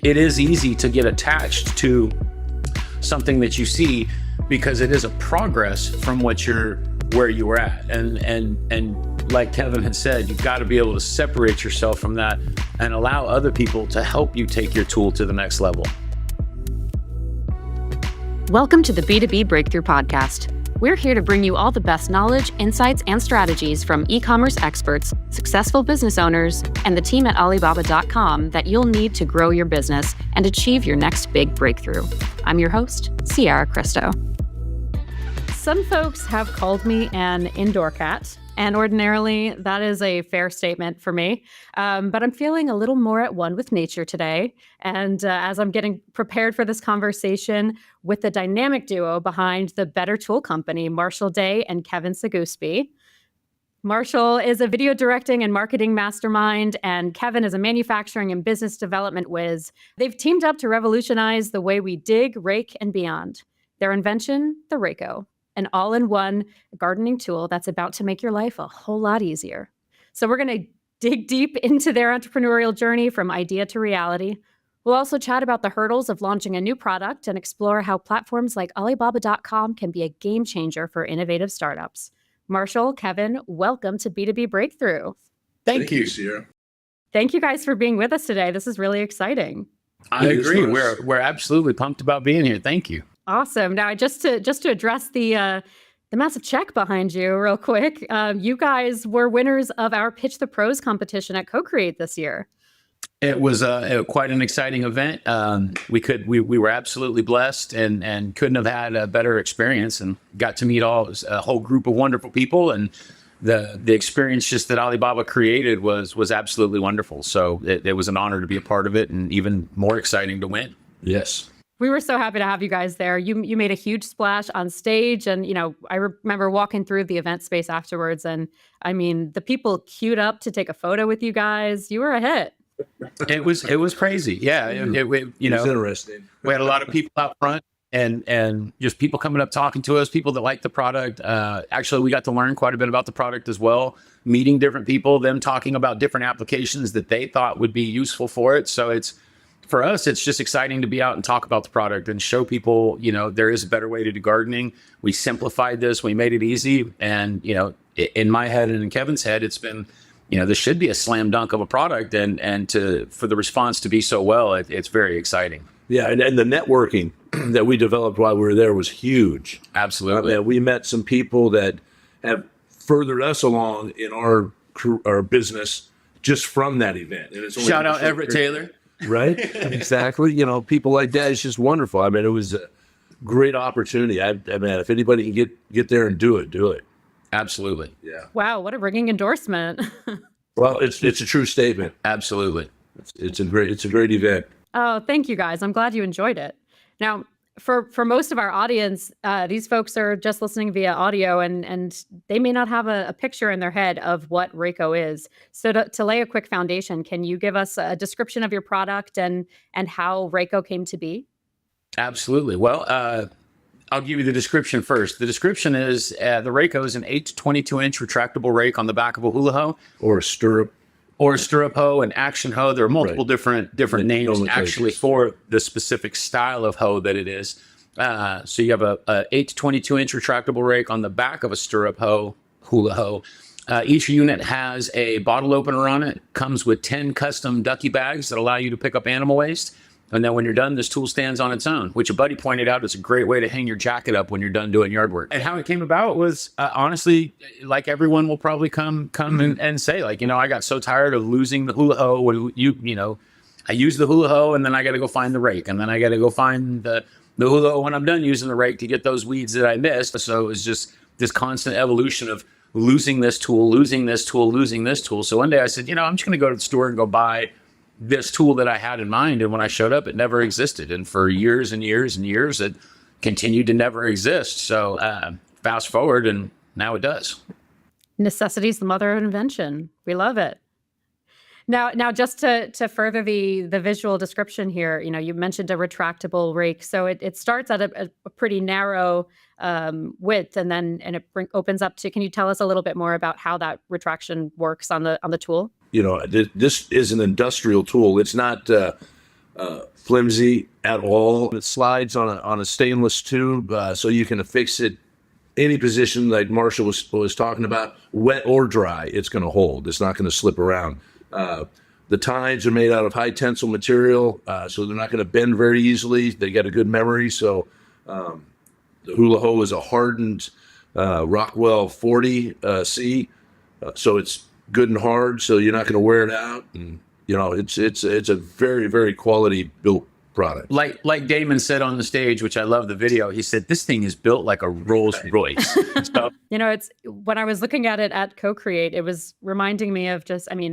it is easy to get attached to something that you see because it is a progress from where you were at. And like Kevin had said, you've got to be able to separate yourself from that and allow other people to help you take your tool to the next level. Welcome to the B2B Breakthrough podcast. We're here to bring you all the best knowledge, insights, and strategies from e-commerce experts, successful business owners, and the team at Alibaba.com that you'll need to grow your business and achieve your next big breakthrough. I'm your host, Ciara Cristo. Some folks have called me an indoor cat, and ordinarily that is a fair statement for me. But I'm feeling a little more at one with nature today. And as I'm getting prepared for this conversation with the dynamic duo behind the Better Tool Company, Marshall Day and Kevin Sagouspe. Marshall is a video directing and marketing mastermind, and Kevin is a manufacturing and business development whiz. They've teamed up to revolutionize the way we dig, rake, and beyond. Their invention, the Rak-O, an all-in-one gardening tool that's about to make your life a whole lot easier. So we're going to dig deep into their entrepreneurial journey from idea to reality. We'll also chat about the hurdles of launching a new product and explore how platforms like Alibaba.com can be a game changer for innovative startups. Marshall, Kevin, welcome to B2B Breakthrough. Thank you, Ciara. Thank you guys for being with us today. This is really exciting. I agree. We're absolutely pumped about being here. Thank you. Awesome. Now, just to address the massive check behind you real quick, you guys were winners of our Pitch the Pros competition at Co-Create this year. It was quite an exciting event. We were absolutely blessed and couldn't have had a better experience, and got to meet a whole group of wonderful people, and the experience just that Alibaba created was absolutely wonderful. So it was an honor to be a part of it, and even more exciting to win. Yes. We were so happy to have you guys there. You made a huge splash on stage, and I remember walking through the event space afterwards, and I mean, the people queued up to take a photo with you guys. You were a hit. It was crazy. Yeah, it was interesting. We had a lot of people out front, and just people coming up talking to us, people that like the product. Actually, we got to learn quite a bit about the product as well, meeting different people, them talking about different applications that they thought would be useful for it. So for us, it's just exciting to be out and talk about the product and show people, there is a better way to do gardening. We simplified this, we made it easy. And, in my head and in Kevin's head, it's been, this should be a slam dunk of a product, and for the response to be so well, it's very exciting. Yeah, and the networking that we developed while we were there was huge. Absolutely. We met some people that have furthered us along in our business just from that event. And it's only shout out Everett Taylor. Right? Exactly. People like that, it's just wonderful. I mean, it was a great opportunity. I mean, if anybody can get there and do it. Absolutely. Yeah. Wow, what a ringing endorsement. Well, it's a true statement. Absolutely. It's a great event. Oh, thank you guys. I'm glad you enjoyed it. Now, for most of our audience, these folks are just listening via audio, and they may not have a picture in their head of what Rak-O is. So to lay a quick foundation, can you give us a description of your product and how Rak-O came to be? Absolutely. Well, I'll give you the description first. The description is the Rak-O is an 8 to 22-inch retractable rake on the back of a hula hoe. Or a stirrup. Or a stirrup hoe, an action hoe. There are multiple different names actually for the specific style of hoe that it is. So you have a 8 to 22-inch retractable rake on the back of a stirrup hoe, hula hoe. Each unit has a bottle opener on it. Comes with 10 custom ducky bags that allow you to pick up animal waste. And then when you're done, this tool stands on its own, which a buddy pointed out is a great way to hang your jacket up when you're done doing yard work. And how it came about was, honestly, like everyone will probably come and say, I got so tired of losing the hula hoe. I use the hula hoe, and then I got to go find the rake. And then I got to go find the hula hoe when I'm done using the rake to get those weeds that I missed. So it was just this constant evolution of losing this tool. So one day I said, I'm just going to go to the store and go buy this tool that I had in mind. And when I showed up, it never existed. And for years and years and years, it continued to never exist. So fast forward, and now it does. Necessity is the mother of invention. We love it. Now, just to further the visual description here, you mentioned a retractable rake. So it starts at a pretty narrow width, and it opens up to. Can you tell us a little bit more about how that retraction works on the tool? This is an industrial tool. It's not flimsy at all. It slides on a stainless tube, so you can affix it any position like Marshall was talking about, wet or dry. It's going to hold. It's not going to slip around. The tines are made out of high tensile material, so they're not going to bend very easily. They got a good memory. So the hula ho is a hardened Rockwell 40C, so it's good and hard. So you're not going to wear it out. And it's a very, very quality built product. Like Damon said on the stage, which I love the video, he said, this thing is built like a Rolls Royce. So, it's when I was looking at it at Co-Create, it was reminding me of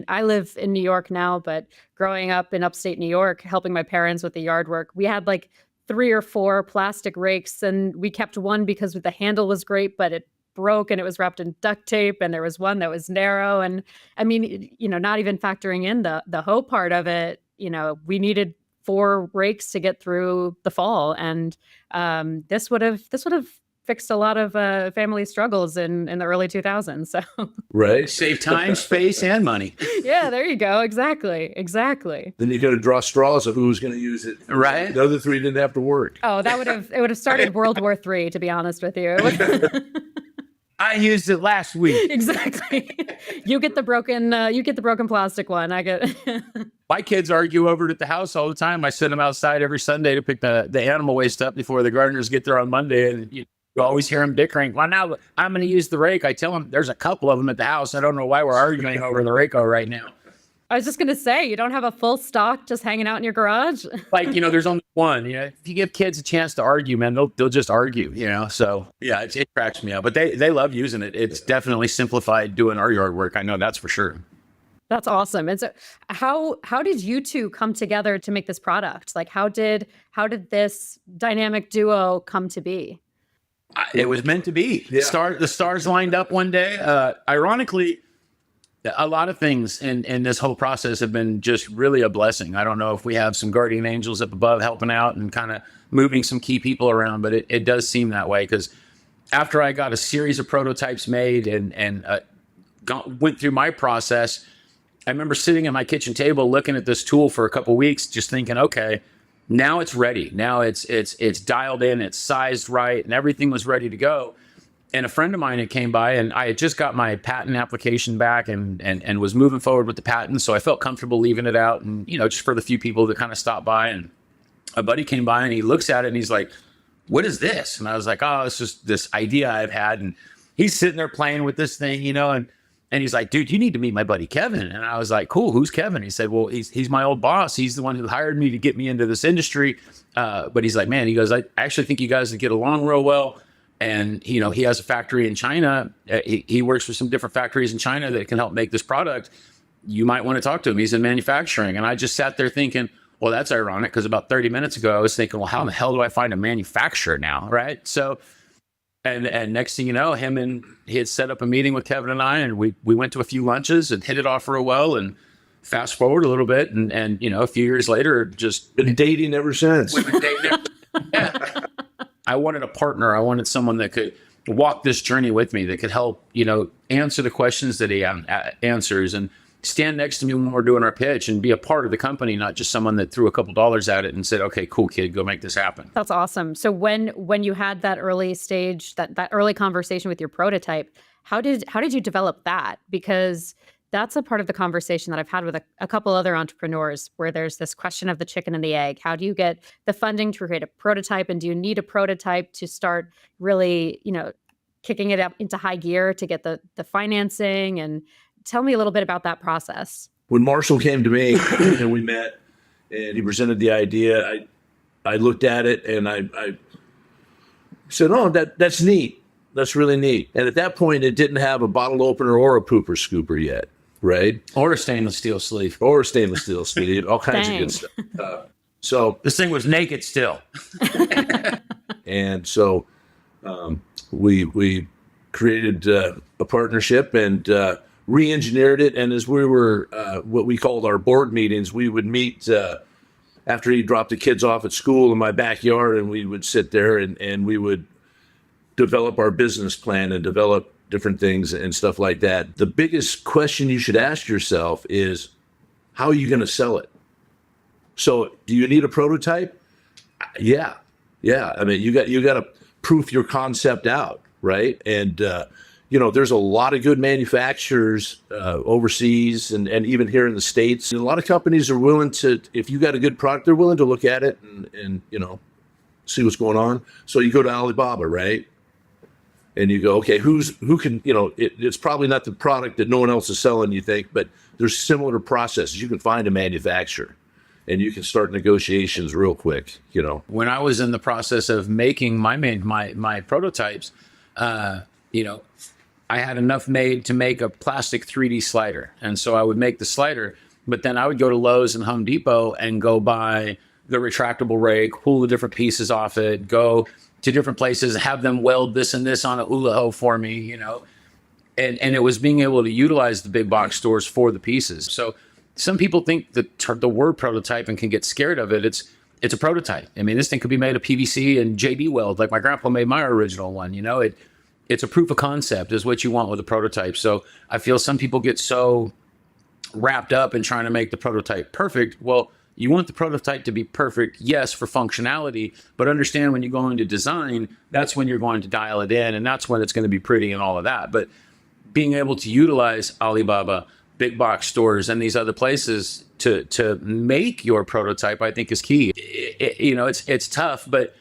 I live in New York now, but growing up in upstate New York, helping my parents with the yard work, we had like 3 or 4 plastic rakes, and we kept one because the handle was great, but it broke and it was wrapped in duct tape, and there was one that was narrow. And not even factoring in the hoe part of it, we needed 4 rakes to get through the fall, and this would have fixed a lot of family struggles in the early 2000s. So right, save time, space, and money. Yeah, there you go. Exactly. Then you got to draw straws of who was going to use it. Right. The other 3 didn't have to work. Oh, it would have started World War III, to be honest with you. I used it last week. Exactly. You get the broken plastic one. I get. My kids argue over it at the house all the time. I send them outside every Sunday to pick the animal waste up before the gardeners get there on Monday. And you always hear them bickering. Well, now I'm going to use the rake. I tell them there's a couple of them at the house. I don't know why we're arguing over the Rak-O right now. I was just going to say, you don't have a full stock just hanging out in your garage? There's only one. If you give kids a chance to argue, man, they'll just argue, So, yeah, it cracks me up. But they love using it. It's definitely simplified doing our yard work. I know that's for sure. That's awesome. And so how did you two come together to make this product? Like, how did this dynamic duo come to be? It was meant to be. Yeah. The stars lined up one day. Ironically, a lot of things in this whole process have been just really a blessing. I don't know if we have some guardian angels up above helping out and kind of moving some key people around, but it does seem that way, because after I got a series of prototypes made and went through my process, I remember sitting at my kitchen table looking at this tool for a couple of weeks, just thinking, okay, now it's ready. Now it's dialed in, it's sized right, and everything was ready to go. And a friend of mine had came by, and I had just got my patent application back and was moving forward with the patent. So I felt comfortable leaving it out, and, just for the few people that kind of stopped by. And a buddy came by and he looks at it and he's like, what is this? And I was like, oh, it's just this idea I've had. And he's sitting there playing with this thing, and he's like, dude, you need to meet my buddy Kevin. And I was like, cool, who's Kevin? He said, well, he's my old boss. He's the one who hired me to get me into this industry. But he's like, man, he goes, I actually think you guys would get along real well. And, he has a factory in China. He works for some different factories in China that can help make this product. You might want to talk to him. He's in manufacturing. And I just sat there thinking, well, that's ironic, because about 30 minutes ago, I was thinking, well, how in the hell do I find a manufacturer now? Right. So, and next thing you know, he had set up a meeting with Kevin and I, and we went to a few lunches and hit it off real well. And fast forward a little bit, and a few years later, just been dating ever since. We've been dating yeah. I wanted a partner. I wanted someone that could walk this journey with me, that could help, answer the questions that he answers, and stand next to me when we're doing our pitch, and be a part of the company, not just someone that threw a couple dollars at it and said, okay, cool, kid, go make this happen. That's awesome. So when you had that early stage, that early conversation with your prototype, how did you develop that? Because that's a part of the conversation that I've had with a couple other entrepreneurs, where there's this question of the chicken and the egg. How do you get the funding to create a prototype? And do you need a prototype to start really, kicking it up into high gear to get the financing? And tell me a little bit about that process. When Marshall came to me and we met and he presented the idea, I looked at it and I said, oh, that's neat. That's really neat. And at that point, it didn't have a bottle opener or a pooper scooper yet. Right? Or a stainless steel sleeve. All kinds of good stuff. So this thing was naked still. And so we created a partnership and re-engineered it. And as we were what we called our board meetings, we would meet after he dropped the kids off at school in my backyard, and we would sit there and we would develop our business plan and develop different things and stuff like that. The biggest question you should ask yourself is, how are you going to sell it? So do you need a prototype? Yeah. I mean, you got to proof your concept out, right? And there's a lot of good manufacturers overseas and even here in the States. And a lot of companies are willing to, if you got a good product, they're willing to look at it and see what's going on. So you go to Alibaba, right? And you go, okay, who can, it's probably not the product that no one else is selling, you think, but there's similar processes. You can find a manufacturer and you can start negotiations real quick, When I was in the process of making my prototypes, I had enough made to make a plastic 3D slider. And so I would make the slider, but then I would go to Lowe's and Home Depot and go buy the retractable rake, pull the different pieces off it, go to different places, have them weld this and this on a hula hoe for me, and it was being able to utilize the big box stores for the pieces. So some people think that the word prototype and can get scared of it. It's a prototype. I mean, this thing could be made of PVC and JD weld, like my grandpa made my original one. It's a proof of concept is what you want with a prototype. So I feel some people get so wrapped up in trying to make the prototype perfect. Well, you want the prototype to be perfect, yes, for functionality, but understand when you go into design, that's when you're going to dial it in, and that's when it's going to be pretty and all of that. But being able to utilize Alibaba, big box stores, and these other places to make your prototype, I think is key. It's tough, but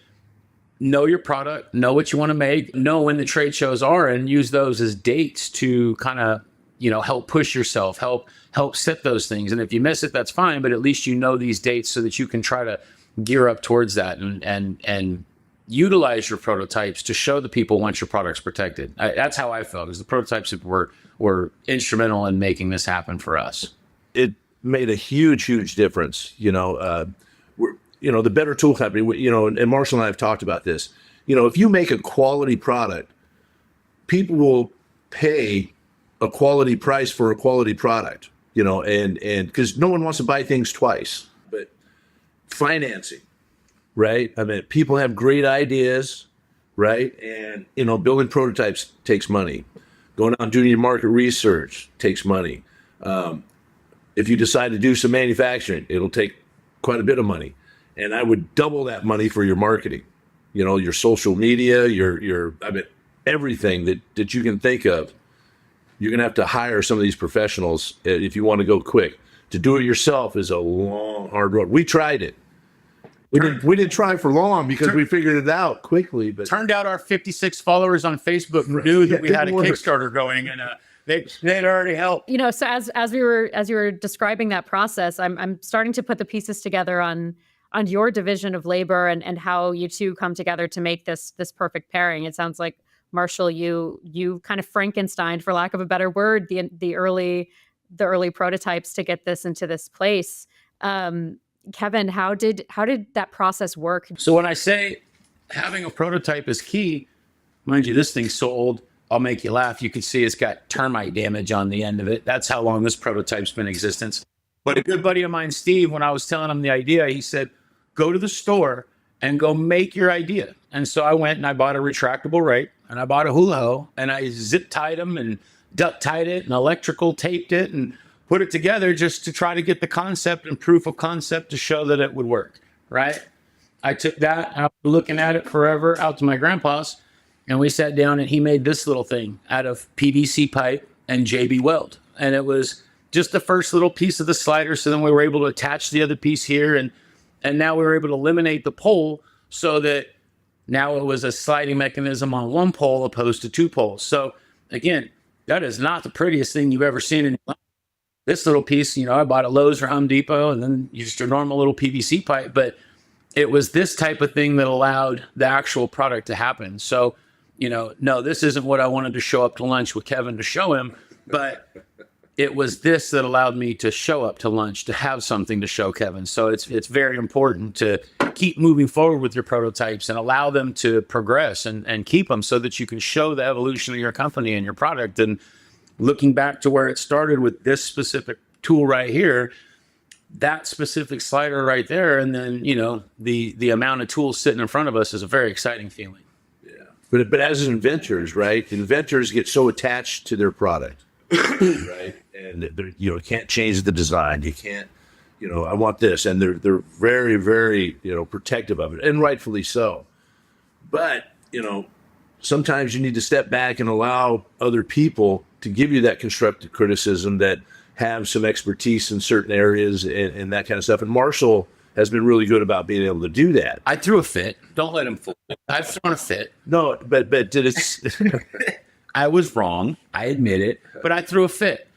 know your product, know what you want to make, know when the trade shows are, and use those as dates to kind of help push yourself, help set those things. And if you miss it, that's fine, but at least you know these dates so that you can try to gear up towards that and utilize your prototypes to show the people once your product's protected. That's how I felt, because the prototypes were instrumental in making this happen for us. It made a huge difference. The Better Tool Company, and Marshall and I have talked about this. If you make a quality product, people will pay a quality price for a quality product, and because no one wants to buy things twice. But financing, right? I mean, people have great ideas, right? And, building prototypes takes money. Going out and doing your market research takes money. If you decide to do some manufacturing, it'll take quite a bit of money. And I would double that money for your marketing, your social media, your everything that you can think of. You're going to have to hire some of these professionals if you want to go quick. To do it yourself is a long, hard road. We tried it. We didn't try for long because we figured it out quickly. But turned out our 56 followers on Facebook knew that we had a Kickstarter going, and they'd already helped. So as you were describing that process, I'm starting to put the pieces together on your division of labor and how you two come together to make this perfect pairing. It sounds like, Marshall, you kind of Frankenstein, for lack of a better word, the early prototypes to get this into this place. Kevin, how did that process work? So when I say having a prototype is key, mind you, this thing's so old, I'll make you laugh. You can see it's got termite damage on the end of it. That's how long this prototype's been in existence. But a good buddy of mine, Steve, when I was telling him the idea, he said, go to the store and go make your idea. And so I went and I bought a retractable rake and I bought a hula hoe and I zip tied them and duct tied it and electrical taped it and put it together just to try to get the concept and proof of concept to show that it would work, right? I took that, I was looking at it forever, out to my grandpa's, and we sat down and he made this little thing out of PVC pipe and JB weld. And it was just the first little piece of the slider. So then we were able to attach the other piece here, and now we were able to eliminate the pole so that now it was a sliding mechanism on one pole opposed to two poles. So again, that is not the prettiest thing you've ever seen in your life. This little piece, I bought at Lowe's or Home Depot, and then just a normal little PVC pipe, but it was this type of thing that allowed the actual product to happen. So, no, this isn't what I wanted to show up to lunch with Kevin to show him, but it was this that allowed me to show up to lunch, to have something to show Kevin. So it's very important to keep moving forward with your prototypes and allow them to progress and keep them so that you can show the evolution of your company and your product. And looking back to where it started with this specific tool right here, that specific slider right there, and then, the amount of tools sitting in front of us is a very exciting feeling. Yeah. But as inventors, right? Inventors get so attached to their product, right? And can't change the design. You can't, I want this. And they're very, very, protective of it, and rightfully so. But, sometimes you need to step back and allow other people to give you that constructive criticism that have some expertise in certain areas and that kind of stuff. And Marshall has been really good about being able to do that. I threw a fit. Don't let him fool you. I've thrown a fit. No, but did it? I was wrong. I admit it, but I threw a fit.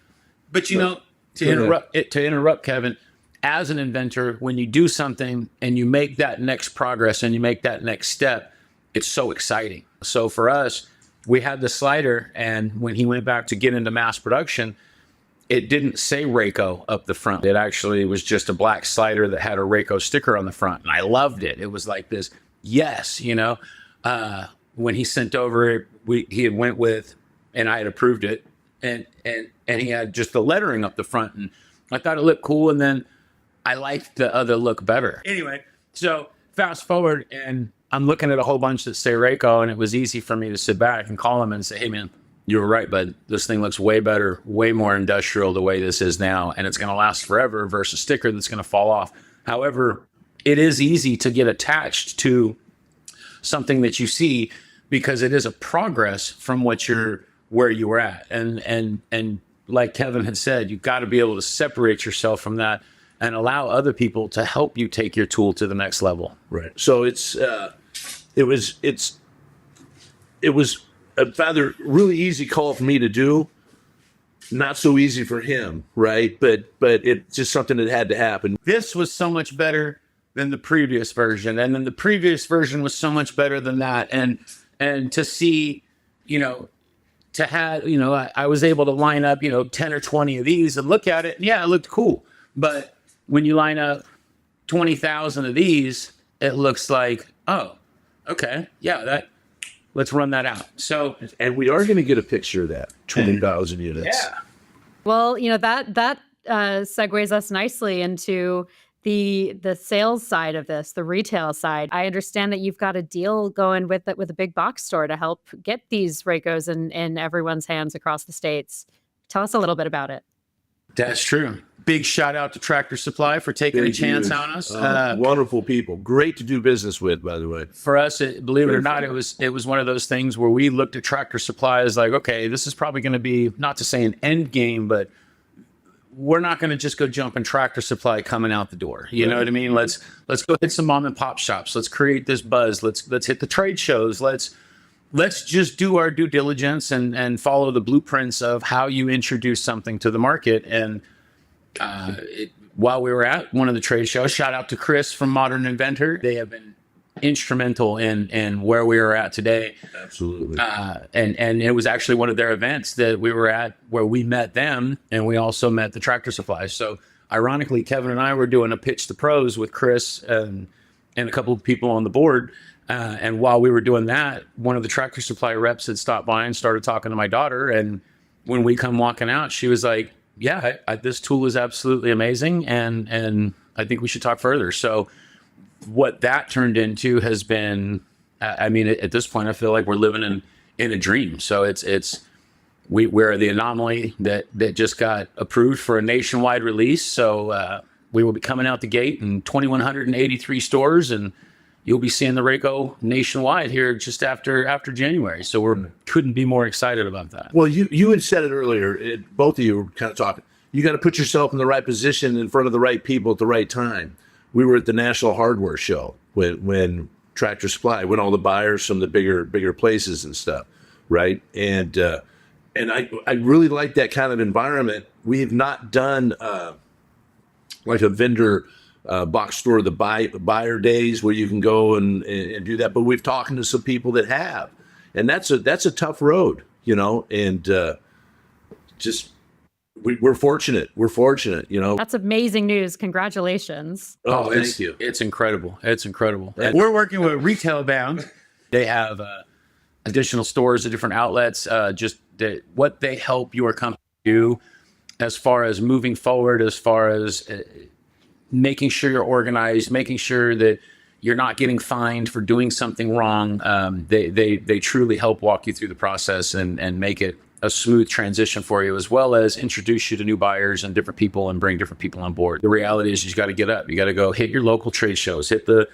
But to interrupt Kevin, as an inventor, when you do something and you make that next progress and you make that next step, it's so exciting. So for us, we had the slider, and when he went back to get into mass production, it didn't say Rak-O up the front. It actually was just a black slider that had a Rak-O sticker on the front. And I loved it. It was like this, yes, when he sent over, he had went with, and I had approved it. And he had just the lettering up the front. And I thought it looked cool. And then I liked the other look better. Anyway, so fast forward, and I'm looking at a whole bunch that say Rak-O, and it was easy for me to sit back and call him and say, hey, man, you were right, bud. This thing looks way better, way more industrial the way this is now, and it's going to last forever versus a sticker that's going to fall off. However, it is easy to get attached to something that you see because it is a progress from where you were at. And like Kevin had said, you've got to be able to separate yourself from that and allow other people to help you take your tool to the next level. Right. So it was a rather really easy call for me to do. Not so easy for him, right? But it's just something that had to happen. This was so much better than the previous version, and then the previous version was so much better than that. And to see, to have, I was able to line up, 10 or 20 of these and look at it. Yeah, it looked cool. But when you line up 20,000 of these, it looks like, oh, okay, yeah, let's run that out. So, and we are going to get a picture of that 20,000 units. Yeah. Well, that segues us nicely into the sales side of this, the retail side. I understand that you've got a deal going with a big box store to help get these Rak-Os in everyone's hands across the states. Tell us a little bit about it. That's true. Big shout out to Tractor Supply for taking a chance on us. Wonderful people. Great to do business with, by the way. For us, believe it or not, it was one of those things where we looked at Tractor Supply as like, okay, this is probably going to be, not to say an end game, but we're not going to just go jump in Tractor Supply coming out the door. You know what I mean? Let's go hit some mom and pop shops. Let's create this buzz. Let's hit the trade shows. Let's just do our due diligence and follow the blueprints of how you introduce something to the market. And while we were at one of the trade shows, shout out to Chris from Modern Inventor. They have been instrumental in where we are at today. Absolutely. And it was actually one of their events that we were at where we met them, and we also met the Tractor Supply. So ironically, Kevin and I were doing a pitch to pros with Chris and a couple of people on the board. And while we were doing that, one of the Tractor Supply reps had stopped by and started talking to my daughter. And when we come walking out, she was like, yeah, this tool is absolutely amazing. And I think we should talk further. So what that turned into has been, at this point, I feel like we're living in a dream. So we're the anomaly that just got approved for a nationwide release. So we will be coming out the gate in 2,183 stores, and you'll be seeing the Rak-O nationwide here just after January. So we couldn't be more excited about that. Well, you had said it earlier. Both of you were kind of talking. You got to put yourself in the right position in front of the right people at the right time. We were at the National Hardware Show when Tractor Supply, when all the buyers from the bigger places and stuff, right? And I really like that kind of environment. We have not done like a vendor box store, the buyer days where you can go and do that. But we've talked to some people that have, and that's a tough road, and just. We're fortunate. That's amazing news. Congratulations. Oh, thank you. It's incredible. We're working with Retail Bound. They have additional stores at different outlets. What they help your company do as far as moving forward, as far as making sure you're organized, making sure that you're not getting fined for doing something wrong. They truly help walk you through the process and make it a smooth transition for you, as well as introduce you to new buyers and different people and bring different people on board. The reality is you got to get up. You got to go hit your local trade shows, hit the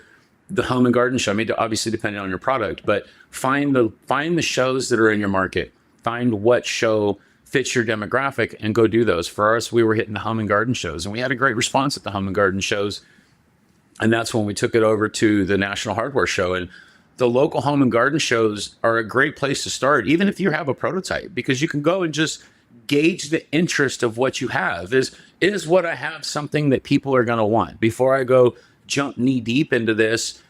home and garden show. I mean, obviously depending on your product, but find the shows that are in your market. Find what show fits your demographic and go do those. For us, we were hitting the home and garden shows, and we had a great response at the home and garden shows. And that's when we took it over to the National Hardware Show. And the local home and garden shows are a great place to start, even if you have a prototype, because you can go and just gauge the interest of what you have. Is what I have something that people are going to want? Before I go jump knee deep into this,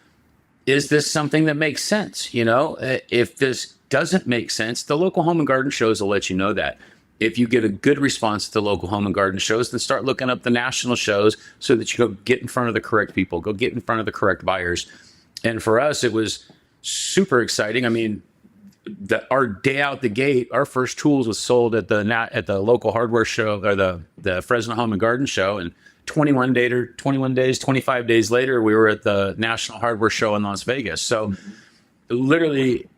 is this something that makes sense? You know, if this doesn't make sense, the local home and garden shows will let you know that. If you get a good response to the local home and garden shows, then start looking up the national shows so that you go get in front of the correct people, go get in front of the correct buyers. And for us, it was super exciting. I mean, our day out the gate, our first tools was sold at the local hardware show, or the Fresno Home and Garden Show, and 25 days later, we were at the National Hardware Show in Las Vegas. So literally,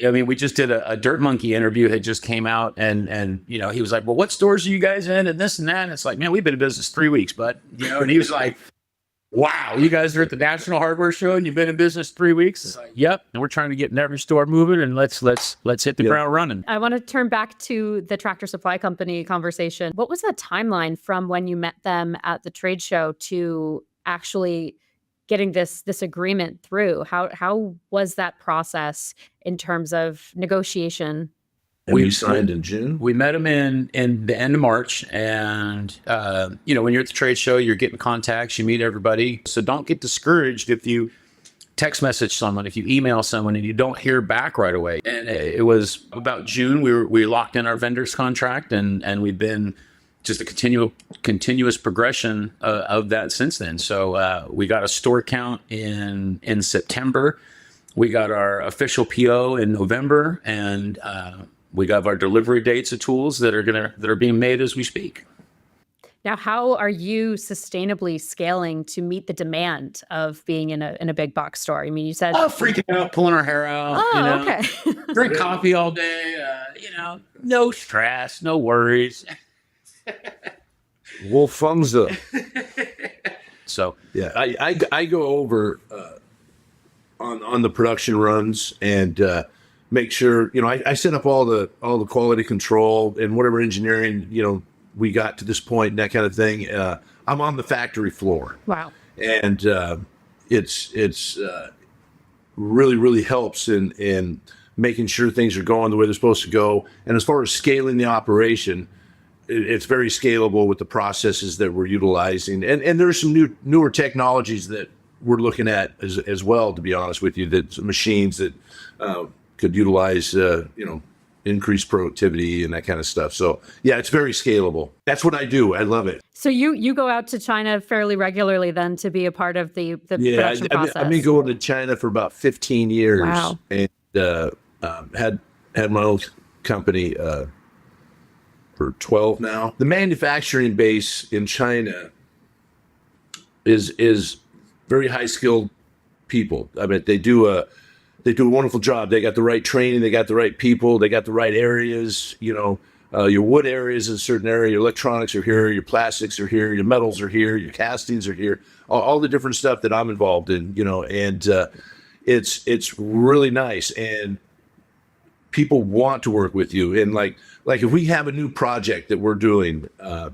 I mean, we just did a Dirt Monkey interview that just came out, and you know, he was like, well, what stores are you guys in, and this and that, and it's like, man, we've been in business 3 weeks, bud, you know. And he was like, wow, you guys are at the National Hardware Show and you've been in business 3 weeks? It's like, yep, and we're trying to get in every store moving, and let's hit the ground running. I want to turn back to the Tractor Supply Company conversation. What was the timeline from when you met them at the trade show to actually getting this agreement through? How was that process in terms of negotiation? And we signed in June. We met them in the end of March, and you know, when you're at the trade show, you're getting contacts, you meet everybody. So don't get discouraged if you text message someone, if you email someone and you don't hear back right away. And it was about June we locked in our vendors contract, and we've been just a continuous progression of that since then. So we got a store count in September. We got our official PO in November, and we got our delivery dates of tools that are being made as we speak. Now, how are you sustainably scaling to meet the demand of being in a big box store? I mean, you said freaking out, pulling our hair out. Oh, you know, okay. drink coffee all day. You know, no stress, no worries. Wolf thumbs up. So yeah, I go over on the production runs and make sure, you know, I set up all the quality control and whatever engineering, you know, we got to this point and that kind of thing. I'm on the factory floor. Wow. And it's really helps in making sure things are going the way they're supposed to go. And as far as scaling the operation, it's very scalable with the processes that we're utilizing. And there's some newer technologies that we're looking at as well, to be honest with you, that machines that could utilize, you know, increased productivity and that kind of stuff. So yeah, it's very scalable. That's what I do. I love it. So you go out to China fairly regularly then to be a part of the production process? I've been going to China for about 15 years. Wow. And had my own company for 12 now. The manufacturing base in China is very high skilled people. I mean, they do a wonderful job. They got the right training, they got the right people, they got the right areas. You know, your wood areas in a certain area, your electronics are here, your plastics are here, your metals are here, your castings are here, all the different stuff that I'm involved in. You know, and it's really nice, and people want to work with you. And like if we have a new project that we're doing, I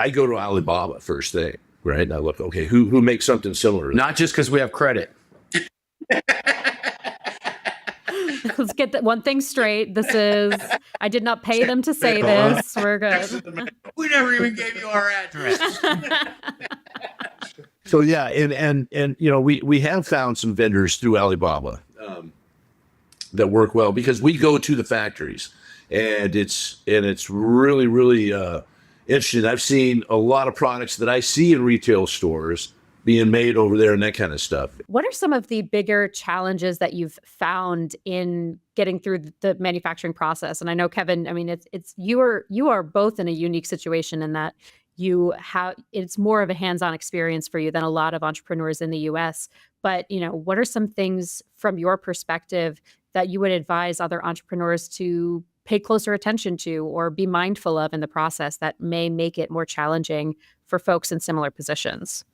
go to Alibaba first thing, right? And I look, okay, who makes something similar? not just because we have credit. Let's get that one thing straight. I did not pay them to say this. We're good. We never even gave you our address. So yeah, and you know, we have found some vendors through Alibaba that work well, because we go to the factories, and it's really interesting. I've seen a lot of products that I see in retail stores being made over there and that kind of stuff. What are some of the bigger challenges that you've found in getting through the manufacturing process? And I know, Kevin, I mean, it's you are both in a unique situation in that it's more of a hands-on experience for you than a lot of entrepreneurs in the US. But, what are some things from your perspective that you would advise other entrepreneurs to pay closer attention to or be mindful of in the process that may make it more challenging for folks in similar positions?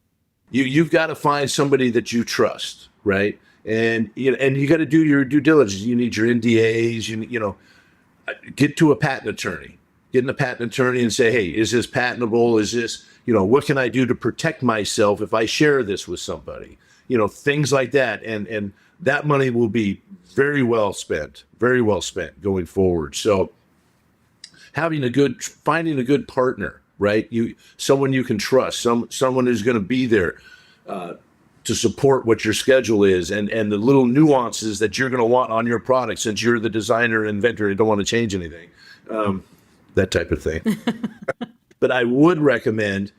You've got to find somebody that you trust, right? And you got to do your due diligence. You need your NDAs. Get to a patent attorney. Get in a patent attorney and say, hey, is this patentable? Is this, what can I do to protect myself if I share this with somebody? Things like that. And that money will be very well spent going forward. So finding a good partner, right? Someone you can trust, someone who's going to be there to support what your schedule is and the little nuances that you're going to want on your product, since you're the designer and inventor, you don't want to change anything, that type of thing. But I would recommend,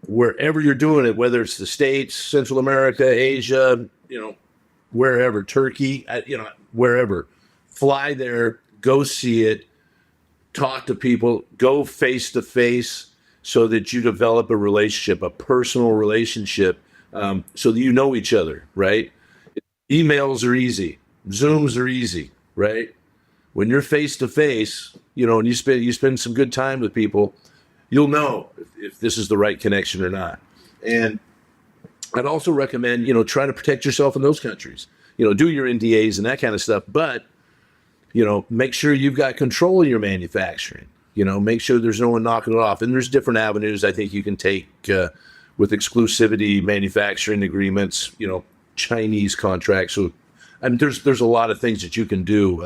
wherever you're doing it, whether it's the States, Central America, Asia, wherever, Turkey, wherever, fly there, go see it, talk to people, go face to face, so that you develop a relationship, a personal relationship, so that you know each other, right? Emails are easy, Zooms are easy, right? When you're face to face, and you spend some good time with people, you'll know if this is the right connection or not. And I'd also recommend, try to protect yourself in those countries. Do your NDAs and that kind of stuff, but make sure you've got control of your manufacturing. Make sure there's no one knocking it off. And there's different avenues I think you can take with exclusivity manufacturing agreements, Chinese contracts. So there's a lot of things that you can do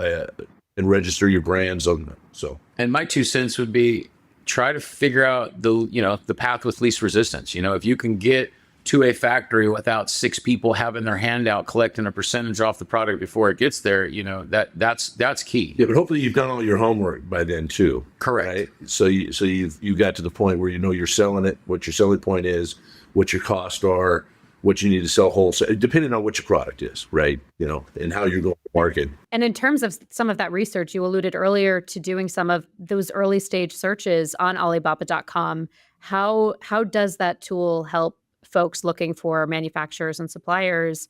and register your brands on them. So, and my 2 cents would be, try to figure out the path with least resistance. If you can get to a factory without 6 people having their hand out collecting a percentage off the product before it gets there, that's key. Yeah, but hopefully you've done all your homework by then too. Correct. Right? So you got to the point where you're selling it, what your selling point is, what your costs are, what you need to sell wholesale, depending on what your product is, right? And how you're going to market. And in terms of some of that research, you alluded earlier to doing some of those early stage searches on Alibaba.com. How does that tool help folks looking for manufacturers and suppliers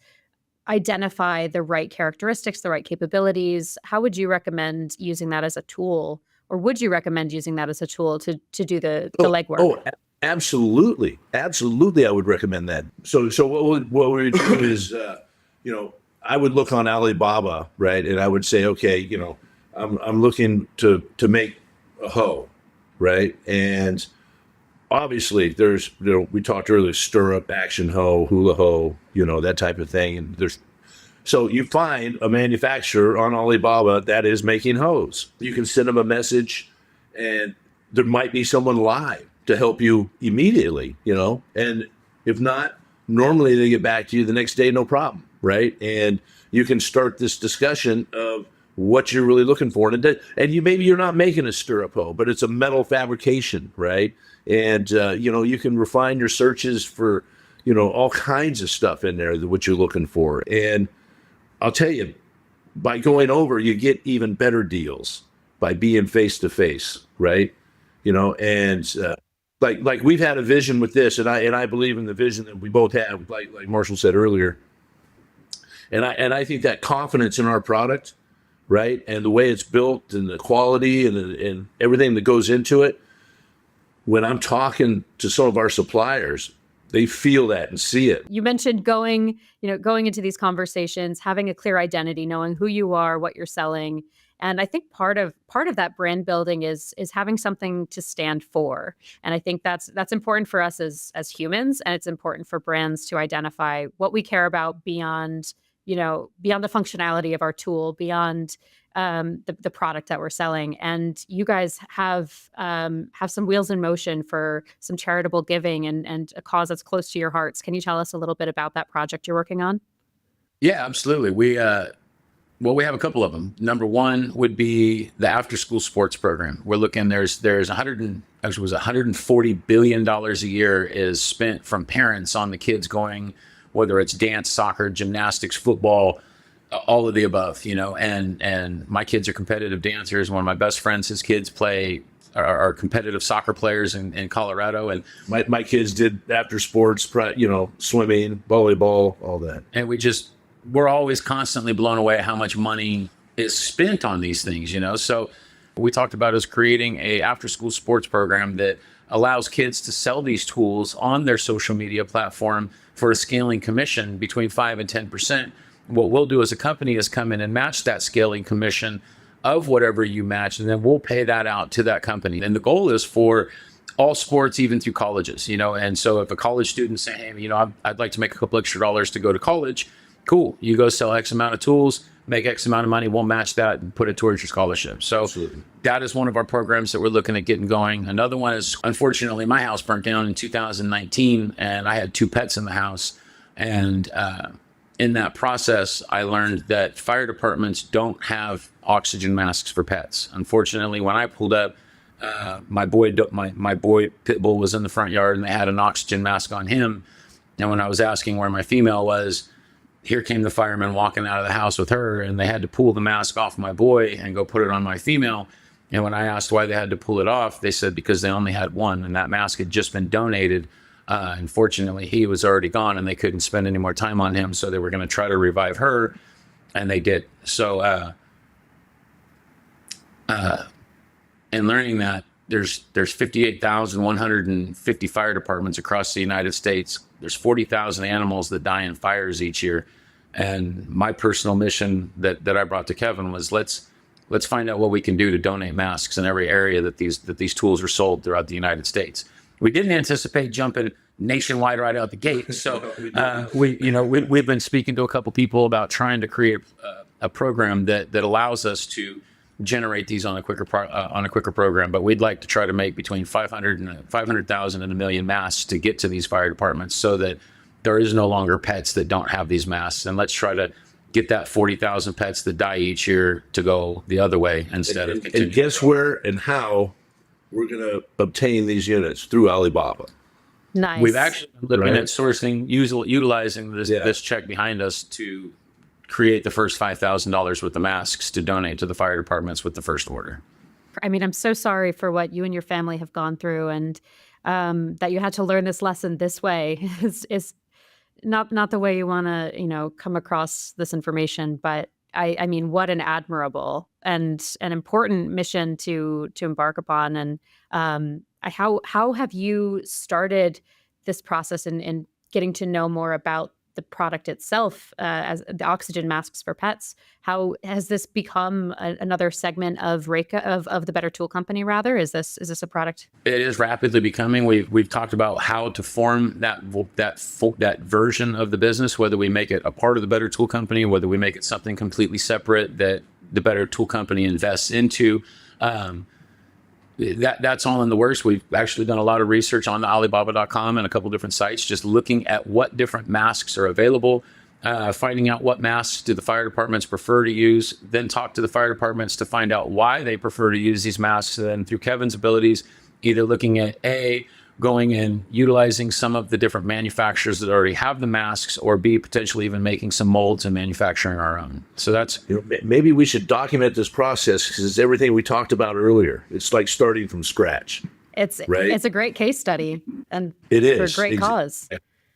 identify the right characteristics, the right capabilities? How would you recommend using that as a tool, or would you recommend using that as a tool to do the legwork? Oh, absolutely. Absolutely. I would recommend that. So what we would do is, I would look on Alibaba, right? And I would say, okay, I'm looking to make a hoe, right? And obviously there's, we talked earlier, stirrup, action hoe, hula hoe, that type of thing. And so you find a manufacturer on Alibaba that is making hoes. You can send them a message, and there might be someone live to help you immediately, and if not, normally they get back to you the next day, no problem, right? And you can start this discussion of what you're really looking for. And maybe you're not making a stirrup hoe, but it's a metal fabrication, right? And, you can refine your searches for, all kinds of stuff in there, what you're looking for. And I'll tell you, by going over, you get even better deals by being face to face, right? Like we've had a vision with this, and I believe in the vision that we both have, like Marshall said earlier. And I think that confidence in our product, right, and the way it's built and the quality and everything that goes into it, when I'm talking to some of our suppliers, they feel that and see it. You mentioned going into these conversations, having a clear identity, knowing who you are, what you're selling. And I think part of that brand building is having something to stand for. And I think that's important for us as humans, and it's important for brands to identify what we care about beyond the functionality of our tool, beyond the product that we're selling. And you guys have some wheels in motion for some charitable giving and a cause that's close to your hearts. Can you tell us a little bit about that project you're working on? Yeah, absolutely. We have a couple of them. Number one would be the after school sports program. We're looking, there's $140 billion a year is spent from parents on the kids going, whether it's dance, soccer, gymnastics, football, all of the above, and my kids are competitive dancers. One of my best friends, his kids play are competitive soccer players in Colorado, and My kids did after sports, swimming, volleyball, all that. and we're always constantly blown away at how much money is spent on these things, So we talked about us creating a after-school sports program that allows kids to sell these tools on their social media platform for a scaling commission between 5 and 10%. What we'll do as a company is come in and match that scaling commission of whatever you match, and then we'll pay that out to that company. And the goal is for all sports, even through colleges, And so if a college student say, hey, I'd like to make a couple extra dollars to go to college, cool. You go sell X amount of tools, make X amount of money, we'll match that and put it towards your scholarship. So Absolutely. That is one of our programs that we're looking at getting going. Another one is, unfortunately, my house burnt down in 2019, and I had 2 pets in the house. And in that process, I learned that fire departments don't have oxygen masks for pets. Unfortunately, when I pulled up, my boy pit bull was in the front yard, and they had an oxygen mask on him. And when I was asking where my female was, here came the firemen walking out of the house with her, and they had to pull the mask off my boy and go put it on my female. And when I asked why they had to pull it off, they said because they only had one, and that mask had just been donated. Unfortunately, he was already gone, and they couldn't spend any more time on him, so they were going to try to revive her, and they did. So in learning that there's 58,150 fire departments across the United States. There's 40,000 animals that die in fires each year. And my personal mission that I brought to Kevin was let's find out what we can do to donate masks in every area that these tools are sold throughout the United States. We didn't anticipate jumping nationwide right out the gate. So we've been speaking to a couple people about trying to create a program that allows us to generate these on a quicker program. But we'd like to try to make between 500,000 and 1 million masks to get to these fire departments, so that there is no longer pets that don't have these masks. And let's try to get that 40,000 pets that die each year to go the other way instead of continuing. And guess where and how we're going to obtain these units? Through Alibaba. Nice. We've actually been looking at sourcing, utilizing this check behind us to create the first $5,000 worth of masks to donate to the fire departments with the first order. I mean, I'm so sorry for what you and your family have gone through, and that you had to learn this lesson this way is not the way you want to, come across this information. But I mean, what an admirable and an important mission to embark upon. And how have you started this process in getting to know more about the product itself, as the oxygen masks for pets? How has this become another segment of Rak-O, of the Better Tool Company? Rather, is this a product? It is rapidly becoming. We've talked about how to form that version of the business, whether we make it a part of the Better Tool Company, whether we make it something completely separate that the Better Tool Company invests into. That's all in the works. We've actually done a lot of research on the Alibaba.com and a couple different sites, just looking at what different masks are available, finding out what masks do the fire departments prefer to use, then talk to the fire departments to find out why they prefer to use these masks. And then through Kevin's abilities, either looking at going and utilizing some of the different manufacturers that already have the masks, or B, potentially even making some molds and manufacturing our own. So that's... maybe we should document this process, because it's everything we talked about earlier. It's like starting from scratch. It's a great case study, and it is for a great cause.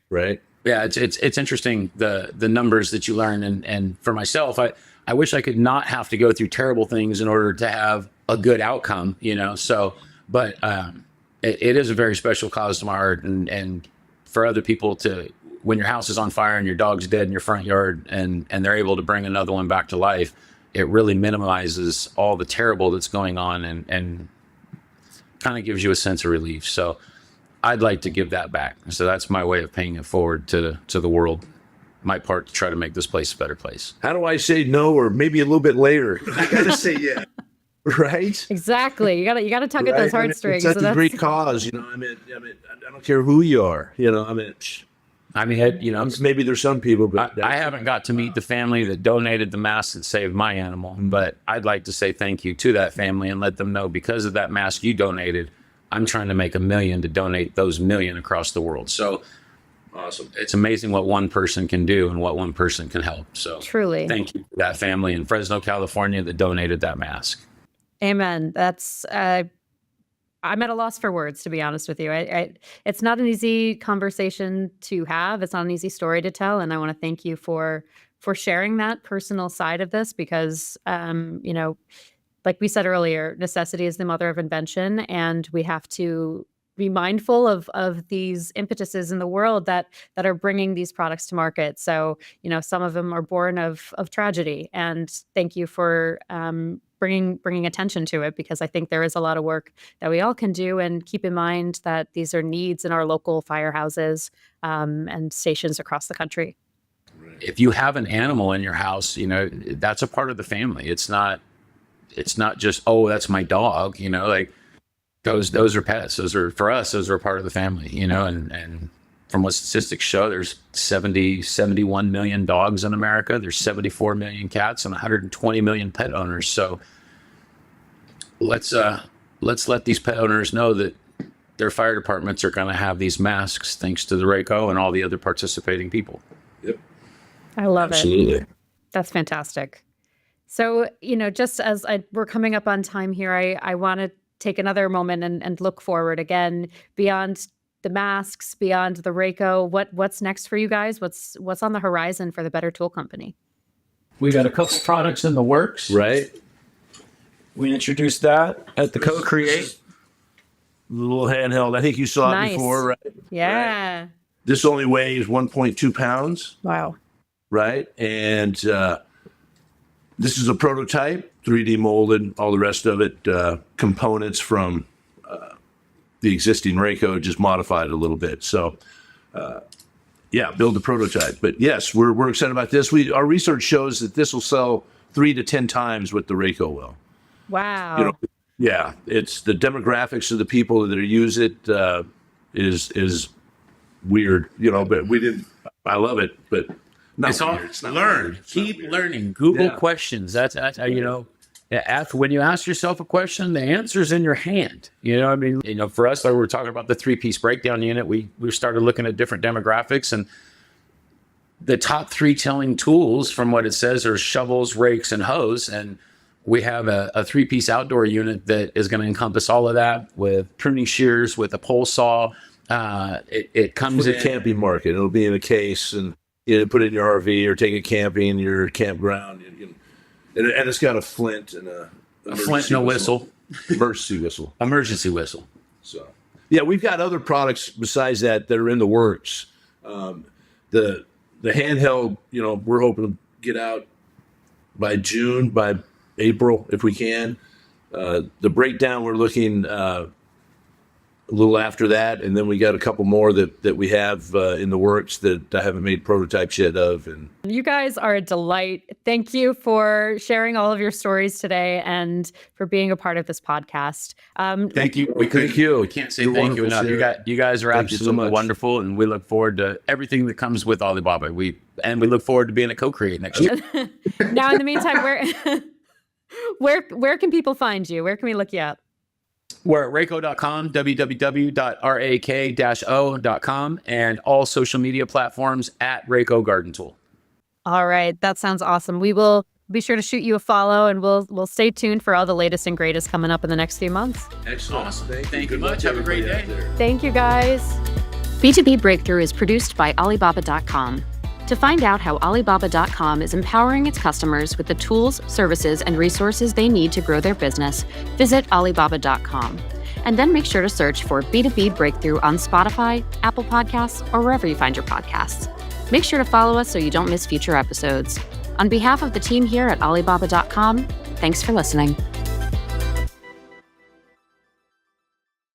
Right? Yeah, it's interesting, the numbers that you learn. And for myself, I wish I could not have to go through terrible things in order to have a good outcome, so, but it is a very special cause to my heart, and for other people to, when your house is on fire and your dog's dead in your front yard, and they're able to bring another one back to life, it really minimizes all the terrible that's going on, and kind of gives you a sense of relief. So I'd like to give that back. So that's my way of paying it forward to the world. My part to try to make this place a better place. How do I say no, or maybe a little bit later? I gotta say yeah. Right? Exactly. You gotta tug at those heartstrings. It's such a great cause, I mean, I don't care who you are, maybe there's some people, but I haven't got to meet the family that donated the mask that saved my animal, but I'd like to say thank you to that family and let them know, because of that mask you donated, I'm trying to make 1 million to donate those 1 million across the world. So awesome. It's amazing what one person can do and what one person can help. So truly, thank you to that family in Fresno, California that donated that mask. Amen. That's I'm at a loss for words, to be honest with you. It's not an easy conversation to have. It's not an easy story to tell. And I want to thank you for sharing that personal side of this because, like we said earlier, necessity is the mother of invention. And we have to be mindful of these impetuses in the world that are bringing these products to market. So, some of them are born of tragedy. And thank you for bringing attention to it, because I think there is a lot of work that we all can do, and keep in mind that these are needs in our local firehouses and stations across the country. If you have an animal in your house, that's a part of the family. It's not just, oh, that's my dog, like those are pets. Those are, for us, those are a part of the family, and from what statistics show, there's 71 million dogs in America. There's 74 million cats and 120 million pet owners. So let's let these pet owners know that their fire departments are going to have these masks thanks to the Rak-O and all the other participating people. Yep. I love it. Absolutely. That's fantastic. So, just as we're coming up on time here, I want to take another moment and look forward again beyond the masks, beyond the Rak-O. What's next for you guys? What's on the horizon for the Better Tool Company? We got a couple products in the works. Right. We introduced that at the Co-Create. Little handheld. I think you saw Nice. it before, right? Yeah. Right. This only weighs 1.2 pounds, Wow. right? And this is a prototype, 3D molded, all the rest of it, components from the existing Rak-O, just modified a little bit. So, build the prototype. But yes, we're excited about this. Our research shows that this will sell 3 to 10 times what the Rak-O will. Wow. It's the demographics of the people that use it is weird, but we didn't. I love it, but not It's all weird. It's not learn. weird. It's not Keep weird. learning. Google Yeah. questions. That's how when you ask yourself a question, the answer's in your hand. For us, like we were talking about the 3-piece breakdown unit, we started looking at different demographics, and the top 3 telling tools from what it says are shovels, rakes, and hoes. And we have a 3-piece outdoor unit that is going to encompass all of that with pruning shears, with a pole saw. It comes For in the camping market. It'll be in a case, and you put it in your RV or take it camping, your campground. And it's got a flint and a flint and a whistle. Emergency whistle. Emergency whistle. So, we've got other products besides that are in the works. The handheld, we're hoping to get out by June, by April, if we can. The breakdown, we're looking a little after that, and then we got a couple more that we have in the works that I haven't made prototypes yet of. And You guys are a delight. Thank you for sharing all of your stories today and for being a part of this podcast. Thank you. Thank you. We can't say You're thank you wonderful, enough. Ciara. You guys are Thank you so absolutely much. wonderful, and we look forward to everything that comes with Alibaba. We look forward to being a Co-Create next year. Now, in the meantime, where can people find you? Where can we look you up? We're at Rak-O.com, www.rak-o.com, and all social media platforms at Rak-O Garden Tool. All right, that sounds awesome. We will be sure to shoot you a follow, and we'll stay tuned for all the latest and greatest coming up in the next few months. excellent. Awesome. Thank Thank you Good luck much. to Have a great everybody day. out there. Thank you, guys. B2B Breakthrough is produced by Alibaba.com. To find out how Alibaba.com is empowering its customers with the tools, services, and resources they need to grow their business, visit Alibaba.com. And then make sure to search for B2B Breakthrough on Spotify, Apple Podcasts, or wherever you find your podcasts. Make sure to follow us so you don't miss future episodes. On behalf of the team here at Alibaba.com, thanks for listening.